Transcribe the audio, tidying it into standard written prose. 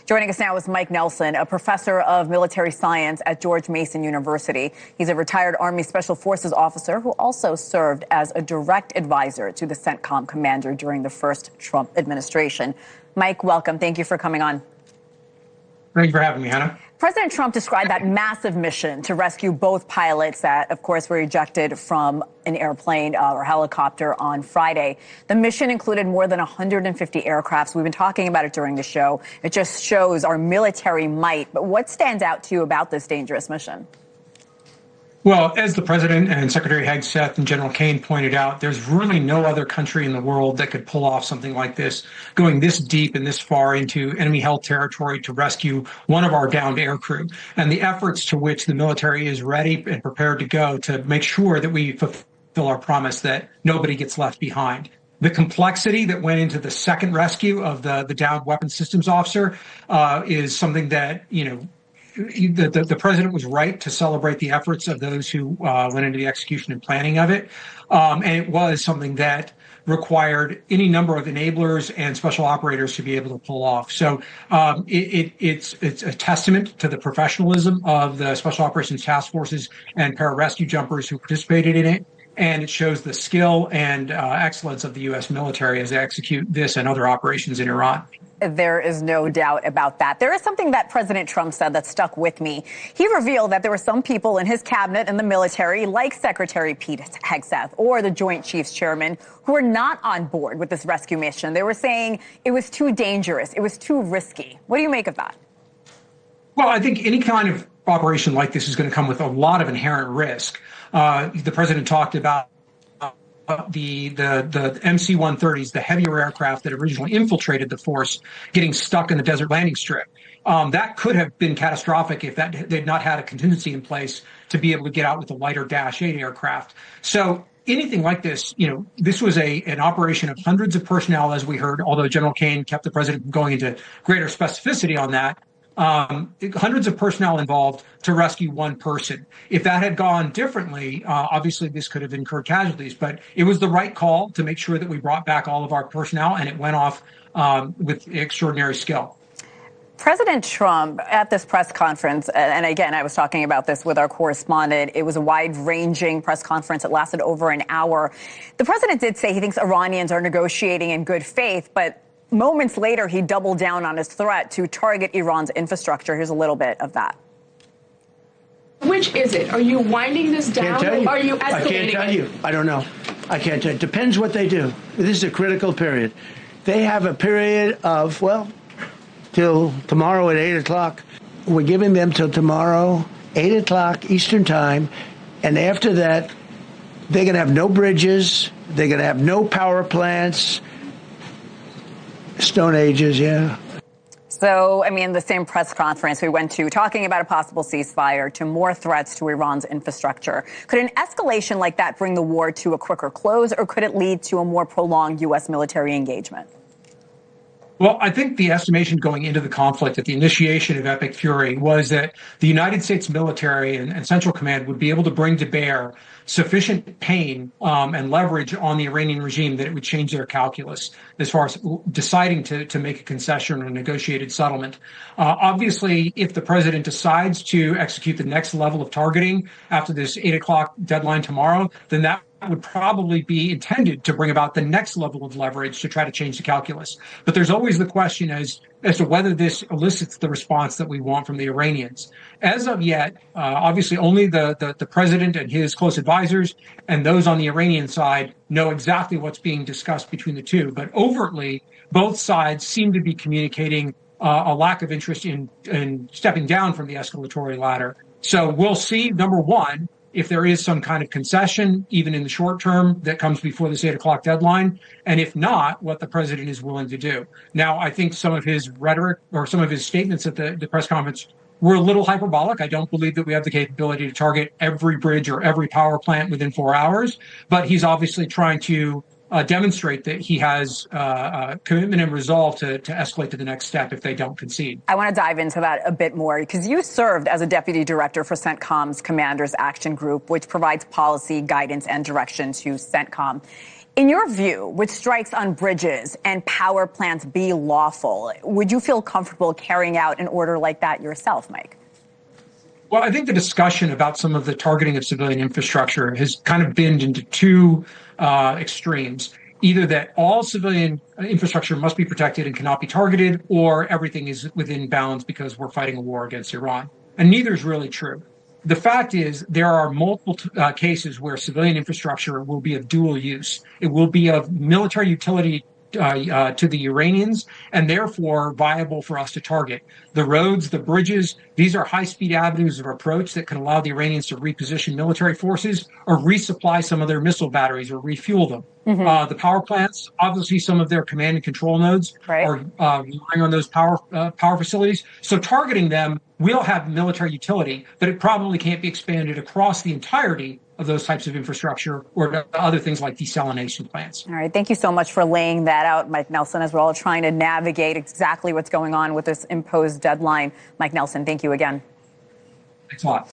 Joining us now is Mike Nelson, a professor of military science at George Mason University. He's a retired Army Special Forces officer who also served as a direct advisor to the CENTCOM commander during the first Trump administration. Mike, welcome. Thank you for coming on. Thank you for having me, Hena. President Trump described that massive mission to rescue both pilots that, of course, were ejected from an airplane or helicopter on Friday. The mission included more than 150 aircrafts. We've been talking about it during the show. It just shows our military might. But what stands out to you about this dangerous mission? Well, as the president and Secretary Hegseth and General Kane pointed out, there's really no other country in the world that could pull off something like this, going this deep and this far into enemy-held territory to rescue one of our downed aircrew. And the efforts to which the military is ready and prepared to go to make sure that we fulfill our promise that nobody gets left behind. The complexity that went into the second rescue of the downed weapons systems officer is something that, the president was right to celebrate the efforts of those who went into the execution and planning of it. And it was something that required any number of enablers and special operators to be able to pull off. So it's a testament to the professionalism of the Special Operations Task Forces and pararescue jumpers who participated in it. And it shows the skill and excellence of the U.S. military as they execute this and other operations in Iran. There is no doubt about that. There is something that President Trump said that stuck with me. He revealed that there were some people in his cabinet and the military, like Secretary Pete Hegseth or the Joint Chiefs Chairman, who were not on board with this rescue mission. They were saying it was too dangerous. It was too risky. What do you make of that? Well, I think any kind of operation like this is going to come with a lot of inherent risk. The president talked about the MC-130s, the heavier aircraft that originally infiltrated the force, getting stuck in the desert landing strip. That could have been catastrophic if they'd not had a contingency in place to be able to get out with a lighter Dash 8 aircraft. So anything like this, this was an operation of hundreds of personnel, as we heard, although General Kane kept the president from going into greater specificity on that. Hundreds of personnel involved to rescue one person. If that had gone differently, obviously this could have incurred casualties, but it was the right call to make sure that we brought back all of our personnel, and it went off with extraordinary skill. President Trump at this press conference, and again, I was talking about this with our correspondent, it was a wide-ranging press conference. It lasted over an hour. The president did say he thinks Iranians are negotiating in good faith, but moments later, he doubled down on his threat to target Iran's infrastructure. Here's a little bit of that. Which is it? Are you winding this down? Or are you escalating? I can't tell you. I don't know. I can't tell you. It depends what they do. This is a critical period. They have a period of, till tomorrow at 8 o'clock. We're giving them till tomorrow, 8 o'clock Eastern time. And after that, they're going to have no bridges. They're going to have no power plants. Stone Ages, yeah. So, the same press conference we went to talking about a possible ceasefire to more threats to Iran's infrastructure. Could an escalation like that bring the war to a quicker close, or could it lead to a more prolonged U.S. military engagement? Well, I think the estimation going into the conflict at the initiation of Epic Fury was that the United States military and Central Command would be able to bring to bear sufficient pain and leverage on the Iranian regime that it would change their calculus as far as deciding to make a concession or a negotiated settlement. Obviously, if the president decides to execute the next level of targeting after this 8 o'clock deadline tomorrow, then that would probably be intended to bring about the next level of leverage to try to change the calculus. But there's always the question as to whether this elicits the response that we want from the Iranians. As of yet, obviously only the president and his close advisors and those on the Iranian side know exactly what's being discussed between the two. But overtly, both sides seem to be communicating a lack of interest in stepping down from the escalatory ladder. So we'll see, number one, if there is some kind of concession, even in the short term, that comes before this 8 o'clock deadline. And if not, what the president is willing to do. Now, I think some of his rhetoric or some of his statements at the press conference were a little hyperbolic. I don't believe that we have the capability to target every bridge or every power plant within 4 hours. But he's obviously trying to demonstrate that he has commitment and resolve to escalate to the next step if they don't concede. I want to dive into that a bit more because you served as a deputy director for CENTCOM's Commanders Action Group, which provides policy, guidance, and direction to CENTCOM. In your view, would strikes on bridges and power plants be lawful? Would you feel comfortable carrying out an order like that yourself, Mike? Well, I think the discussion about some of the targeting of civilian infrastructure has kind of been into two extremes. Either that all civilian infrastructure must be protected and cannot be targeted, or everything is within bounds because we're fighting a war against Iran. And neither is really true. The fact is there are multiple cases where civilian infrastructure will be of dual use. It will be of military utility to the Iranians, and therefore viable for us to target. The roads, the bridges, these are high-speed avenues of approach that can allow the Iranians to reposition military forces or resupply some of their missile batteries or refuel them. The power plants, obviously some of their command and control nodes are relying on those power facilities. So targeting them will have military utility, but it probably can't be expanded across the entirety of those types of infrastructure or to other things like desalination plants. All right. Thank you so much for laying that out, Mike Nelson, as we're all trying to navigate exactly what's going on with this imposed deadline. Mike Nelson, thank you again. Thanks a lot.